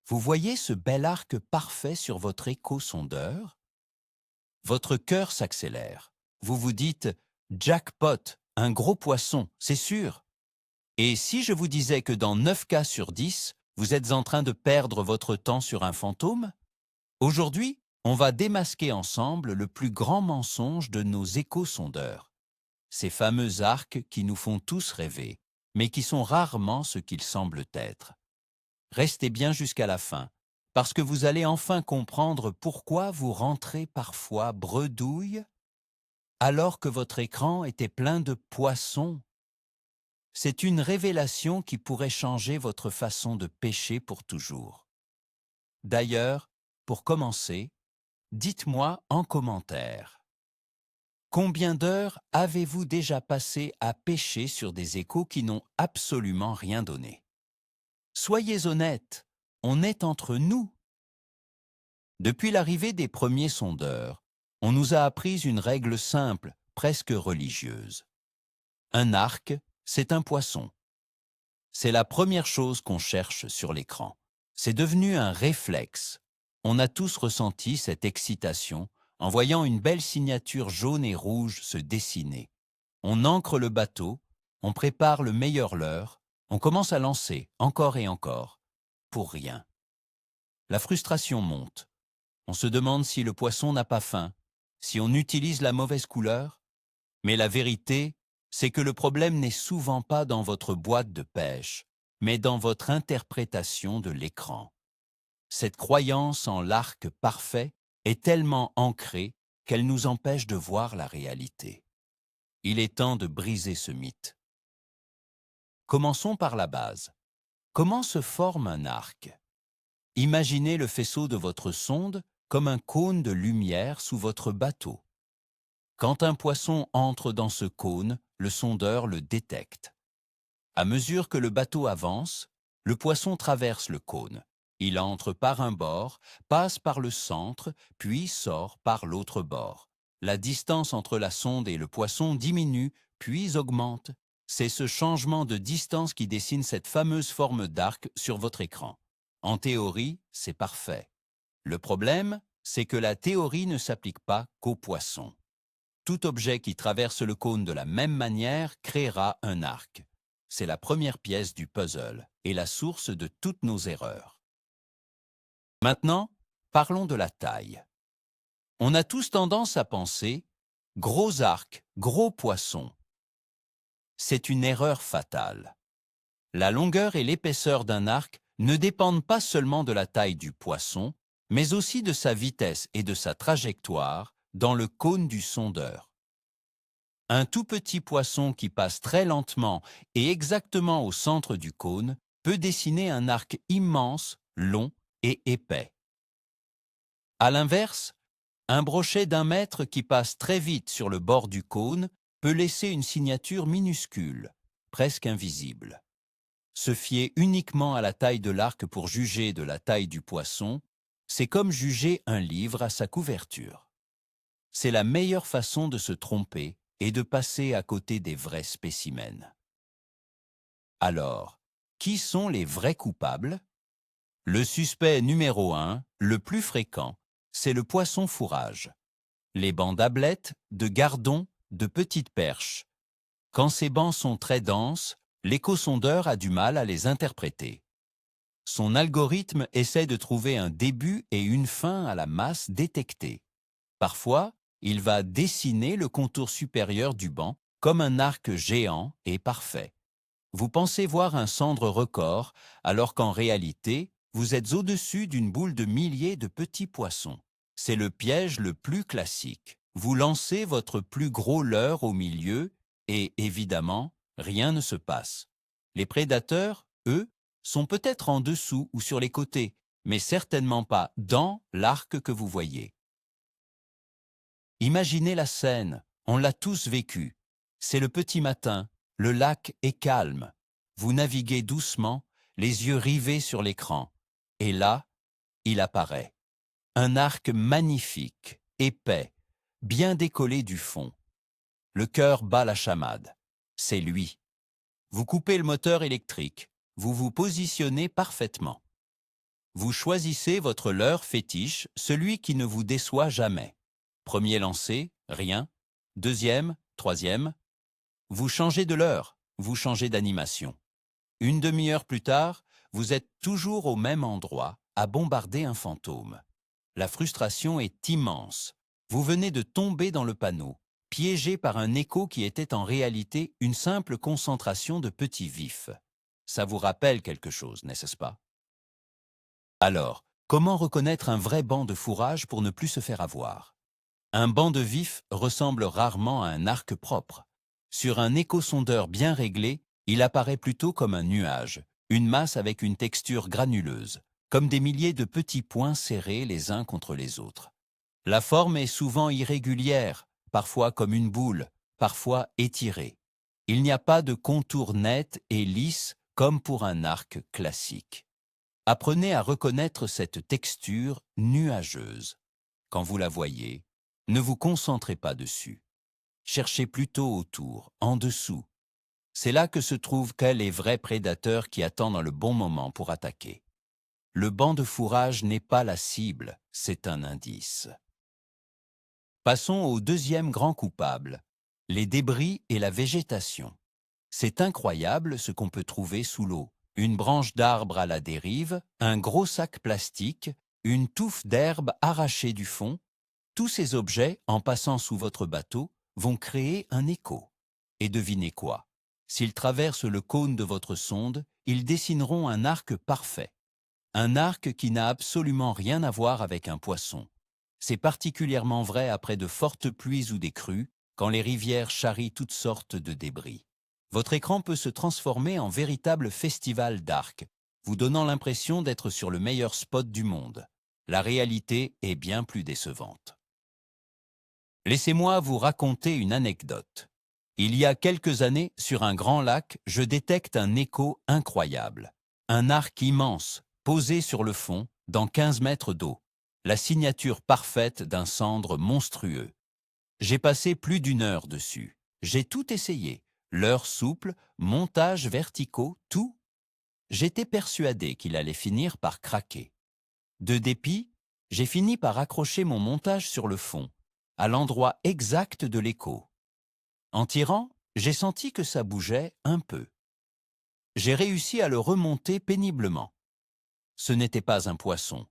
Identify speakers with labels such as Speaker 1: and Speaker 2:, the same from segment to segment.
Speaker 1: Vous voyez ce bel arc parfait sur votre écho-sondeur? Votre cœur s'accélère. Vous vous dites «Jackpot, un gros poisson, c'est sûr!» Et si je vous disais que dans 9 cas sur 10, vous êtes en train de perdre votre temps sur un fantôme? Aujourd'hui, on va démasquer ensemble le plus grand mensonge de nos échosondeurs. Ces fameux arcs qui nous font tous rêver, mais qui sont rarement ce qu'ils semblent être. Restez bien jusqu'à la fin, parce que vous allez enfin comprendre pourquoi vous rentrez parfois bredouille alors que votre écran était plein de poissons. C'est une révélation qui pourrait changer votre façon de pêcher pour toujours. D'ailleurs, pour commencer, dites-moi en commentaire, combien d'heures avez-vous déjà passé à pêcher sur des échos qui n'ont absolument rien donné? Soyez honnêtes, on est entre nous. Depuis l'arrivée des premiers sondeurs, on nous a appris une règle simple, presque religieuse. Un arc, c'est un poisson. C'est la première chose qu'on cherche sur l'écran. C'est devenu un réflexe. On a tous ressenti cette excitation en voyant une belle signature jaune et rouge se dessiner. On ancre le bateau, on prépare le meilleur leurre, on commence à lancer encore et encore, pour rien. La frustration monte. On se demande si le poisson n'a pas faim, si on utilise la mauvaise couleur. Mais la vérité, c'est que le problème n'est souvent pas dans votre boîte de pêche, mais dans votre interprétation de l'écran. Cette croyance en l'arc parfait est tellement ancrée qu'elle nous empêche de voir la réalité. Il est temps de briser ce mythe. Commençons par la base. Comment se forme un arc? Imaginez le faisceau de votre sonde comme un cône de lumière sous votre bateau. Quand un poisson entre dans ce cône, le sondeur le détecte. À mesure que le bateau avance, le poisson traverse le cône. Il entre par un bord, passe par le centre, puis sort par l'autre bord. La distance entre la sonde et le poisson diminue, puis augmente. C'est ce changement de distance qui dessine cette fameuse forme d'arc sur votre écran. En théorie, c'est parfait. Le problème, c'est que la théorie ne s'applique pas qu'aux poissons. Tout objet qui traverse le cône de la même manière créera un arc. C'est la première pièce du puzzle et la source de toutes nos erreurs. Maintenant, parlons de la taille. On a tous tendance à penser « gros arc, gros poisson ». C'est une erreur fatale. La longueur et l'épaisseur d'un arc ne dépendent pas seulement de la taille du poisson, mais aussi de sa vitesse et de sa trajectoire dans le cône du sondeur. Un tout petit poisson qui passe très lentement et exactement au centre du cône peut dessiner un arc immense, long et épais. À l'inverse, un brochet d'1 mètre qui passe très vite sur le bord du cône peut laisser une signature minuscule, presque invisible. Se fier uniquement à la taille de l'arc pour juger de la taille du poisson, c'est comme juger un livre à sa couverture. C'est la meilleure façon de se tromper et de passer à côté des vrais spécimens. Alors, qui sont les vrais coupables? Le suspect numéro 1, le plus fréquent, c'est le poisson fourrage. Les bancs d'ablettes, de gardons, de petites perches. Quand ces bancs sont très denses, l'échosondeur a du mal à les interpréter. Son algorithme essaie de trouver un début et une fin à la masse détectée. Parfois, il va dessiner le contour supérieur du banc comme un arc géant et parfait. Vous pensez voir un cendre record, alors qu'en réalité, vous êtes au-dessus d'une boule de milliers de petits poissons. C'est le piège le plus classique. Vous lancez votre plus gros leurre au milieu et, évidemment, rien ne se passe. Les prédateurs, eux, sont peut-être en dessous ou sur les côtés, mais certainement pas dans l'arc que vous voyez. Imaginez la scène, on l'a tous vécu. C'est le petit matin, le lac est calme. Vous naviguez doucement, les yeux rivés sur l'écran. Et là, il apparaît. Un arc magnifique, épais, bien décollé du fond. Le cœur bat la chamade. C'est lui. Vous coupez le moteur électrique. Vous vous positionnez parfaitement. Vous choisissez votre leurre fétiche, celui qui ne vous déçoit jamais. Premier lancer, rien. Deuxième, troisième. Vous changez de leurre, vous changez d'animation. Une demi-heure plus tard, vous êtes toujours au même endroit, à bombarder un fantôme. La frustration est immense. Vous venez de tomber dans le panneau, piégé par un écho qui était en réalité une simple concentration de petits vifs. Ça vous rappelle quelque chose, n'est-ce pas? Alors, comment reconnaître un vrai banc de fourrage pour ne plus se faire avoir? Un banc de vif ressemble rarement à un arc propre. Sur un échosondeur bien réglé, il apparaît plutôt comme un nuage, une masse avec une texture granuleuse, comme des milliers de petits points serrés les uns contre les autres. La forme est souvent irrégulière, parfois comme une boule, parfois étirée. Il n'y a pas de contour net et lisse comme pour un arc classique. Apprenez à reconnaître cette texture nuageuse. Quand vous la voyez, ne vous concentrez pas dessus. Cherchez plutôt autour, en dessous. C'est là que se trouvent les vrais prédateurs qui attendent le bon moment pour attaquer. Le banc de fourrage n'est pas la cible, c'est un indice. Passons au deuxième grand coupable, les débris et la végétation. C'est incroyable ce qu'on peut trouver sous l'eau. Une branche d'arbre à la dérive, un gros sac plastique, une touffe d'herbe arrachée du fond. Tous ces objets, en passant sous votre bateau, vont créer un écho. Et devinez quoi? S'ils traversent le cône de votre sonde, ils dessineront un arc parfait. Un arc qui n'a absolument rien à voir avec un poisson. C'est particulièrement vrai après de fortes pluies ou des crues, quand les rivières charrient toutes sortes de débris. Votre écran peut se transformer en véritable festival d'arcs, vous donnant l'impression d'être sur le meilleur spot du monde. La réalité est bien plus décevante. Laissez-moi vous raconter une anecdote. Il y a quelques années, sur un grand lac, je détecte un écho incroyable. Un arc immense, posé sur le fond, dans 15 mètres d'eau. La signature parfaite d'un cendre monstrueux. J'ai passé plus d'une heure dessus. J'ai tout essayé. Leurre souple, montage verticaux, tout. J'étais persuadé qu'il allait finir par craquer. De dépit, j'ai fini par accrocher mon montage sur le fond, à l'endroit exact de l'écho. En tirant, j'ai senti que ça bougeait un peu. J'ai réussi à le remonter péniblement. Ce n'était pas un poisson.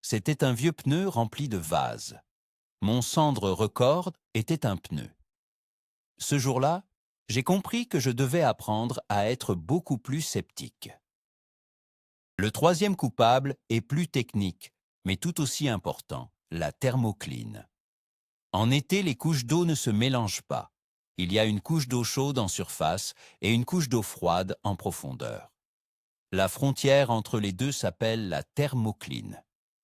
Speaker 1: C'était un vieux pneu rempli de vase. Mon cendre record était un pneu. Ce jour-là, j'ai compris que je devais apprendre à être beaucoup plus sceptique. Le troisième coupable est plus technique, mais tout aussi important, la thermocline. En été, les couches d'eau ne se mélangent pas. Il y a une couche d'eau chaude en surface et une couche d'eau froide en profondeur. La frontière entre les deux s'appelle la thermocline.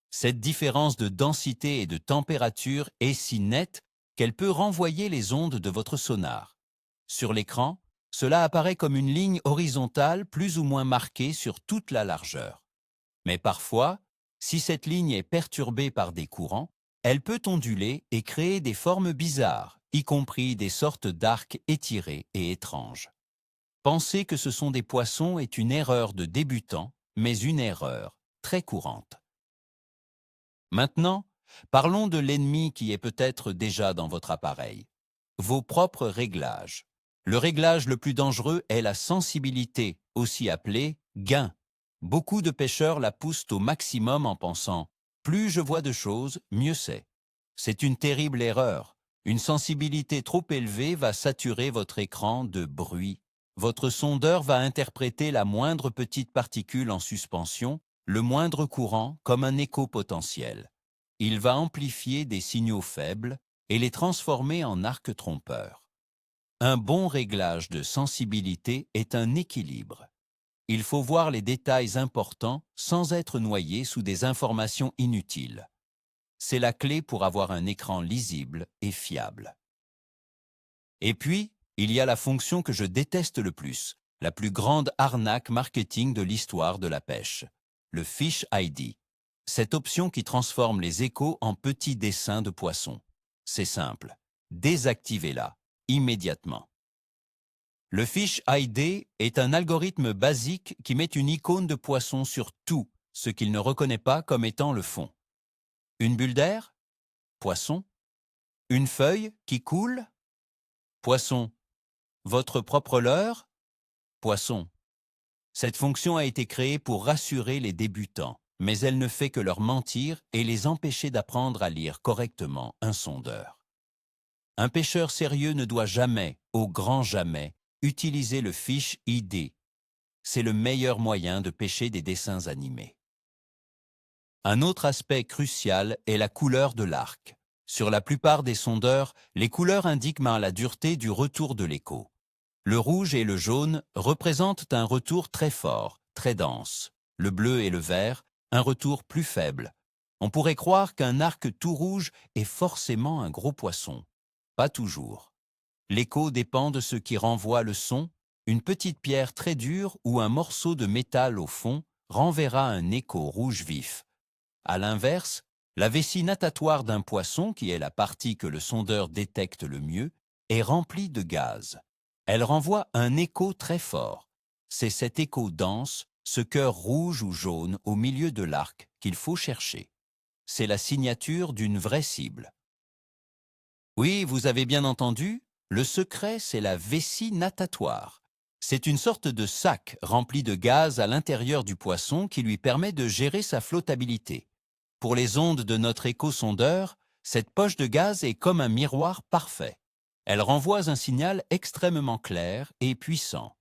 Speaker 1: Cette différence de densité et de température est si nette qu'elle peut renvoyer les ondes de votre sonar. Sur l'écran, cela apparaît comme une ligne horizontale plus ou moins marquée sur toute la largeur. Mais parfois, si cette ligne est perturbée par des courants, elle peut onduler et créer des formes bizarres, y compris des sortes d'arcs étirés et étranges. Penser que ce sont des poissons est une erreur de débutant, mais une erreur très courante. Maintenant, parlons de l'ennemi qui est peut-être déjà dans votre appareil. Vos propres réglages. Le réglage le plus dangereux est la sensibilité, aussi appelée gain. Beaucoup de pêcheurs la poussent au maximum en pensant « plus je vois de choses, mieux c'est ». C'est une terrible erreur. Une sensibilité trop élevée va saturer votre écran de bruit. Votre sondeur va interpréter la moindre petite particule en suspension, le moindre courant comme un écho potentiel. Il va amplifier des signaux faibles et les transformer en arcs trompeurs. Un bon réglage de sensibilité est un équilibre. Il faut voir les détails importants sans être noyé sous des informations inutiles. C'est la clé pour avoir un écran lisible et fiable. Et puis, il y a la fonction que je déteste le plus, la plus grande arnaque marketing de l'histoire de la pêche, le Fish ID. Cette option qui transforme les échos en petits dessins de poissons. C'est simple, désactivez-la immédiatement. Le Fish ID est un algorithme basique qui met une icône de poisson sur tout, ce qu'il ne reconnaît pas comme étant le fond. Une bulle d'air? Poisson. Une feuille qui coule? Poisson. Votre propre leurre? Poisson. Cette fonction a été créée pour rassurer les débutants, mais elle ne fait que leur mentir et les empêcher d'apprendre à lire correctement un sondeur. Un pêcheur sérieux ne doit jamais, au grand jamais, utiliser le Fish ID. C'est le meilleur moyen de pêcher des dessins animés. Un autre aspect crucial est la couleur de l'arc. Sur la plupart des sondeurs, les couleurs indiquent la dureté du retour de l'écho. Le rouge et le jaune représentent un retour très fort, très dense. Le bleu et le vert, un retour plus faible. On pourrait croire qu'un arc tout rouge est forcément un gros poisson. Pas toujours. L'écho dépend de ce qui renvoie le son. Une petite pierre très dure ou un morceau de métal au fond renverra un écho rouge vif. À l'inverse, la vessie natatoire d'un poisson, qui est la partie que le sondeur détecte le mieux, est remplie de gaz. Elle renvoie un écho très fort. C'est cet écho dense, ce cœur rouge ou jaune au milieu de l'arc qu'il faut chercher. C'est la signature d'une vraie cible. Oui, vous avez bien entendu, le secret, c'est la vessie natatoire. C'est une sorte de sac rempli de gaz à l'intérieur du poisson qui lui permet de gérer sa flottabilité. Pour les ondes de notre échosondeur, cette poche de gaz est comme un miroir parfait. Elle renvoie un signal extrêmement clair et puissant.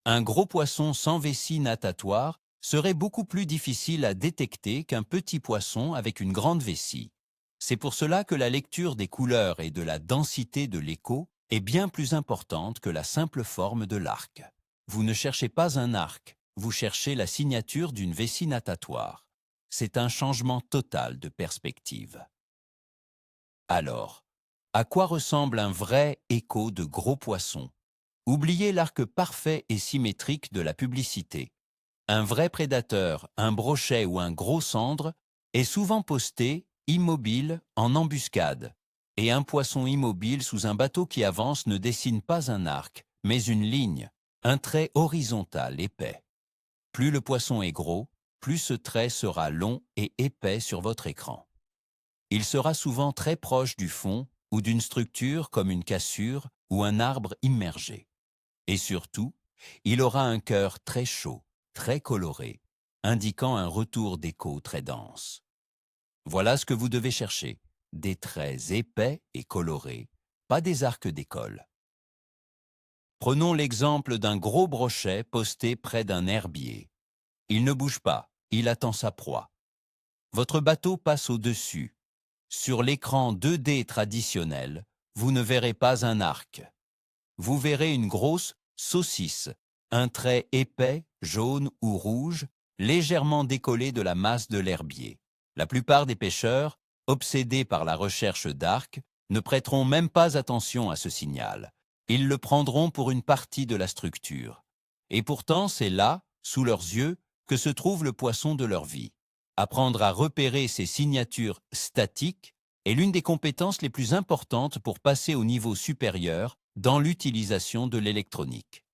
Speaker 1: Un gros poisson sans vessie natatoire serait beaucoup plus difficile à détecter qu'un petit poisson avec une grande vessie. C'est pour cela que la lecture des couleurs et de la densité de l'écho est bien plus importante que la simple forme de l'arc. Vous ne cherchez pas un arc, vous cherchez la signature d'une vessie natatoire. C'est un changement total de perspective. Alors, à quoi ressemble un vrai écho de gros poisson? Oubliez l'arc parfait et symétrique de la publicité. Un vrai prédateur, un brochet ou un gros cendre est souvent posté, immobile, en embuscade. Et un poisson immobile sous un bateau qui avance ne dessine pas un arc, mais une ligne, un trait horizontal épais. Plus le poisson est gros, plus ce trait sera long et épais sur votre écran. Il sera souvent très proche du fond ou d'une structure comme une cassure ou un arbre immergé. Et surtout, il aura un cœur très chaud, très coloré, indiquant un retour d'écho très dense. Voilà ce que vous devez chercher, des traits épais et colorés, pas des arcs d'école. Prenons l'exemple d'un gros brochet posté près d'un herbier. Il ne bouge pas, il attend sa proie. Votre bateau passe au-dessus. Sur l'écran 2D traditionnel, vous ne verrez pas un arc. Vous verrez une grosse saucisse, un trait épais, jaune ou rouge, légèrement décollé de la masse de l'herbier. La plupart des pêcheurs, obsédés par la recherche d'arcs, ne prêteront même pas attention à ce signal. Ils le prendront pour une partie de la structure. Et pourtant, c'est là, sous leurs yeux, que se trouve le poisson de leur vie. Apprendre à repérer ces signatures statiques est l'une des compétences les plus importantes pour passer au niveau supérieur dans l'utilisation de l'électronique.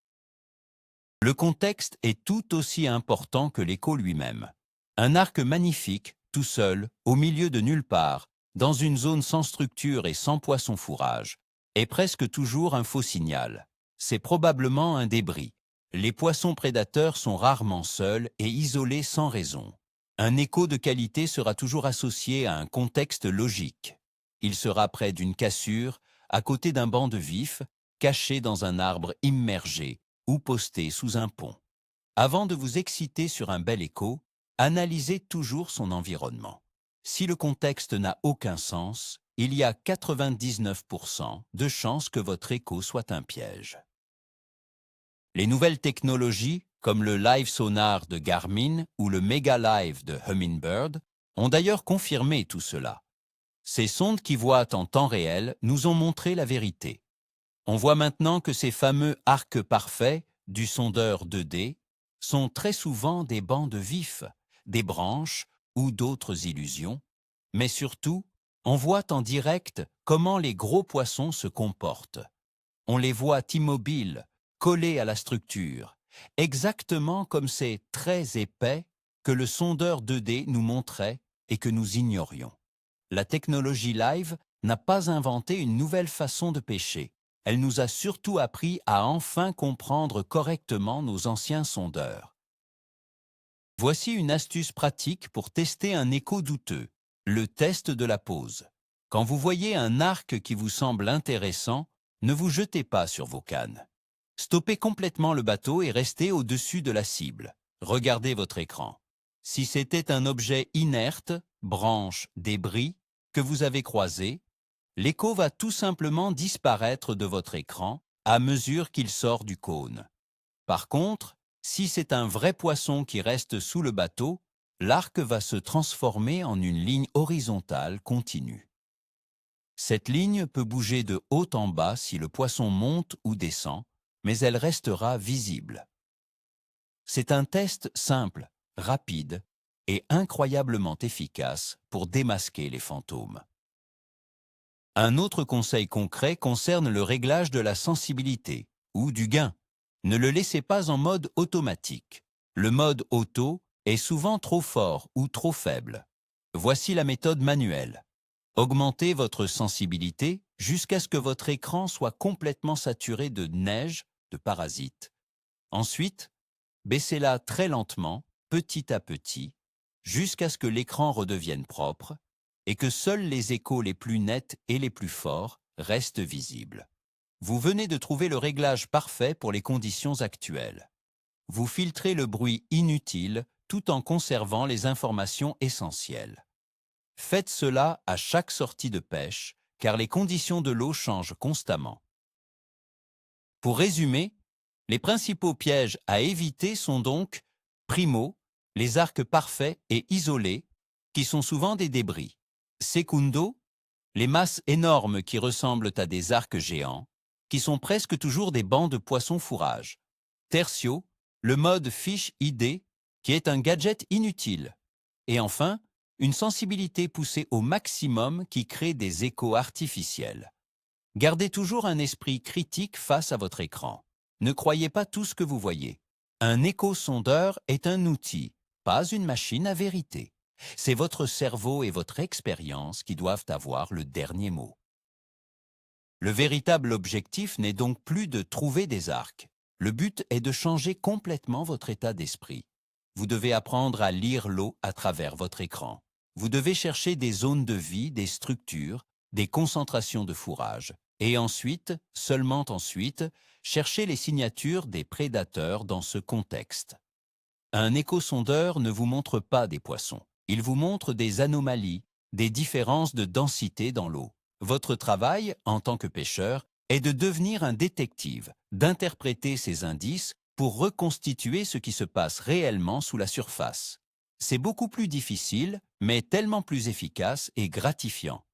Speaker 1: Le contexte est tout aussi important que l'écho lui-même. Un arc magnifique, tout seul, au milieu de nulle part, dans une zone sans structure et sans poisson fourrage, est presque toujours un faux signal. C'est probablement un débris. Les poissons prédateurs sont rarement seuls et isolés sans raison. Un écho de qualité sera toujours associé à un contexte logique. Il sera près d'une cassure, à côté d'un banc de vif, caché dans un arbre immergé ou posté sous un pont. Avant de vous exciter sur un bel écho, analysez toujours son environnement. Si le contexte n'a aucun sens, il y a 99% de chances que votre écho soit un piège. Les nouvelles technologies, comme le Live Sonar de Garmin ou le Mega Live de Humminbird, ont d'ailleurs confirmé tout cela. Ces sondes qui voient en temps réel nous ont montré la vérité. On voit maintenant que ces fameux arcs parfaits du sondeur 2D sont très souvent des bancs de vif, des branches ou d'autres illusions, mais surtout, on voit en direct comment les gros poissons se comportent. On les voit immobiles, collés à la structure, exactement comme ces traits épais que le sondeur 2D nous montrait et que nous ignorions. La technologie live n'a pas inventé une nouvelle façon de pêcher. Elle nous a surtout appris à enfin comprendre correctement nos anciens sondeurs. Voici une astuce pratique pour tester un écho douteux, le test de la pause. Quand vous voyez un arc qui vous semble intéressant, ne vous jetez pas sur vos cannes. Stoppez complètement le bateau et restez au-dessus de la cible. Regardez votre écran. Si c'était un objet inerte, branche, débris, que vous avez croisé, l'écho va tout simplement disparaître de votre écran à mesure qu'il sort du cône. Par contre, si c'est un vrai poisson qui reste sous le bateau, l'arc va se transformer en une ligne horizontale continue. Cette ligne peut bouger de haut en bas si le poisson monte ou descend, mais elle restera visible. C'est un test simple, rapide et incroyablement efficace pour démasquer les fantômes. Un autre conseil concret concerne le réglage de la sensibilité ou du gain. Ne le laissez pas en mode automatique. Le mode auto est souvent trop fort ou trop faible. Voici la méthode manuelle. Augmentez votre sensibilité jusqu'à ce que votre écran soit complètement saturé de neige, de parasites. Ensuite, baissez-la très lentement, petit à petit, jusqu'à ce que l'écran redevienne propre et que seuls les échos les plus nets et les plus forts restent visibles. Vous venez de trouver le réglage parfait pour les conditions actuelles. Vous filtrez le bruit inutile tout en conservant les informations essentielles. Faites cela à chaque sortie de pêche, car les conditions de l'eau changent constamment. Pour résumer, les principaux pièges à éviter sont donc, primo, les arcs parfaits et isolés, qui sont souvent des débris. Secundo, les masses énormes qui ressemblent à des arcs géants, qui sont presque toujours des bancs de poissons fourrage. Tertio, le mode Fish ID, qui est un gadget inutile. Et enfin, une sensibilité poussée au maximum qui crée des échos artificiels. Gardez toujours un esprit critique face à votre écran. Ne croyez pas tout ce que vous voyez. Un écho-sondeur est un outil, pas une machine à vérité. C'est votre cerveau et votre expérience qui doivent avoir le dernier mot. Le véritable objectif n'est donc plus de trouver des arcs. Le but est de changer complètement votre état d'esprit. Vous devez apprendre à lire l'eau à travers votre écran. Vous devez chercher des zones de vie, des structures, des concentrations de fourrage. Et ensuite, seulement ensuite, chercher les signatures des prédateurs dans ce contexte. Un échosondeur ne vous montre pas des poissons. Il vous montre des anomalies, des différences de densité dans l'eau. Votre travail, en tant que pêcheur, est de devenir un détective, d'interpréter ces indices pour reconstituer ce qui se passe réellement sous la surface. C'est beaucoup plus difficile, mais tellement plus efficace et gratifiant.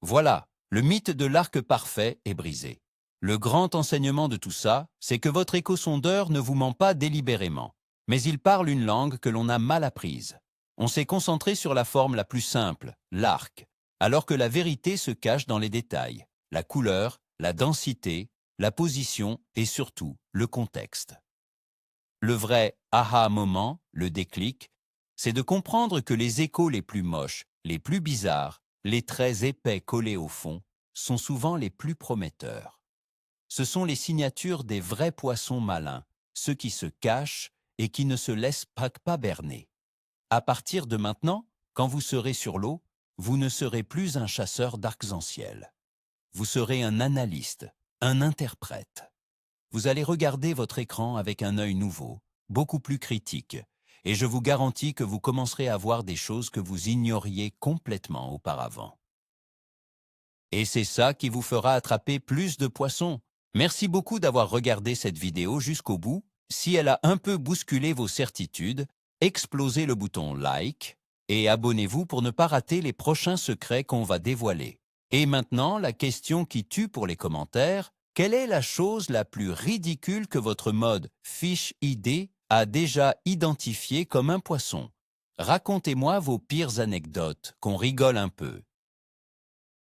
Speaker 1: Voilà, le mythe de l'arc parfait est brisé. Le grand enseignement de tout ça, c'est que votre échosondeur ne vous ment pas délibérément, mais il parle une langue que l'on a mal apprise. On s'est concentré sur la forme la plus simple, l'arc, alors que la vérité se cache dans les détails, la couleur, la densité, la position et surtout le contexte. Le vrai aha moment, le déclic, c'est de comprendre que les échos les plus moches, les plus bizarres, les traits épais collés au fond, sont souvent les plus prometteurs. Ce sont les signatures des vrais poissons malins, ceux qui se cachent et qui ne se laissent pas berner. À partir de maintenant, quand vous serez sur l'eau, vous ne serez plus un chasseur d'arcs-en-ciel. Vous serez un analyste, un interprète. Vous allez regarder votre écran avec un œil nouveau, beaucoup plus critique, et je vous garantis que vous commencerez à voir des choses que vous ignoriez complètement auparavant. Et c'est ça qui vous fera attraper plus de poissons. Merci beaucoup d'avoir regardé cette vidéo jusqu'au bout. Si elle a un peu bousculé vos certitudes, explosez le bouton like et abonnez-vous pour ne pas rater les prochains secrets qu'on va dévoiler. Et maintenant, la question qui tue pour les commentaires, quelle est la chose la plus ridicule que votre mode Fish ID a déjà identifiée comme un poisson? Racontez-moi vos pires anecdotes, qu'on rigole un peu.